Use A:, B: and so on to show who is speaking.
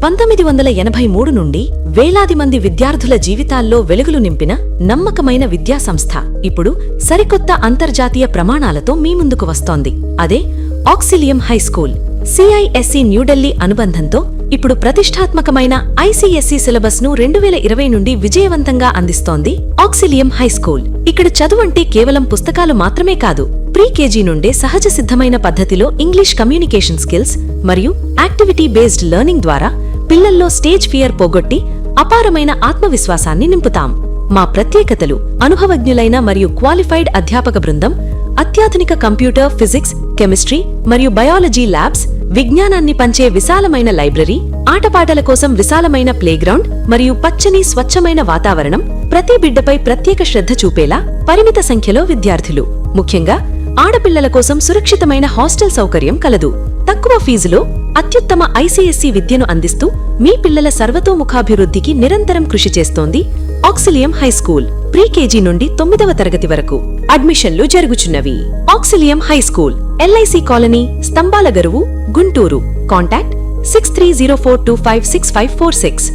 A: 1983 నుండి వేలాది మంది విద్యార్థుల జీవితాల్లో వెలుగులు నింపిన నమ్మకమైన విద్యాసంస్థ ఇప్పుడు సరికొత్త అంతర్జాతీయ ప్రమాణాలతో మీ ముందుకు వస్తోంది. అదే ఆక్సిలియం హైస్కూల్. CISE న్యూఢిల్లీ అనుబంధంతో ఇప్పుడు ప్రతిష్టాత్మకమైన ICSE సిలబస్ ను 2020 నుండి విజయవంతంగా అందిస్తోంది ఆక్సిలియం హైస్కూల్. ఇక్కడ చదువంటే కేవలం పుస్తకాలు మాత్రమే కాదు, ప్రీ కేజీ నుండే సహజ సిద్ధమైన పద్ధతిలో ఇంగ్లీష్ కమ్యూనికేషన్ స్కిల్స్ మరియు యాక్టివిటీ బేస్డ్ లెర్నింగ్ ద్వారా పిల్లల్లో స్టేజ్ ఫియర్ పోగొట్టి అపారమైన ఆత్మవిశ్వాసాన్ని నింపుతాం. మా ప్రత్యేకతలు: అనుభవజ్ఞులైన మరియు క్వాలిఫైడ్ అధ్యాపక బృందం, అత్యాధునిక కంప్యూటర్, ఫిజిక్స్, కెమిస్ట్రీ మరియు బయాలజీ ల్యాబ్స్, విజ్ఞానాన్ని పంచే విశాలమైన లైబ్రరీ, ఆటపాటల కోసం విశాలమైన ప్లేగ్రౌండ్ మరియు పచ్చని స్వచ్ఛమైన వాతావరణం, ప్రతి బిడ్డపై ప్రత్యేక శ్రద్ధ చూపేలా పరిమిత సంఖ్యలో విద్యార్థులు. ముఖ్యంగా ఆడపిల్లల కోసం సురక్షితమైన హాస్టల్ సౌకర్యం కలదు. తక్కువ ఫీజులో అత్యుత్తమ ICSE విద్యను అందిస్తూ మీ పిల్లల సర్వతోముఖాభివృద్ధికి నిరంతరం కృషి చేస్తోంది ఆక్సిలియం హైస్కూల్. ప్రీ కేజీ నుండి 9వ తరగతి వరకు అడ్మిషన్లు జరుగుచున్నవి. ఆక్సిలియం హైస్కూల్, LIC కాలనీ, స్తంభాల గరువు, గుంటూరు. కాంటాక్ట్ 6304256546.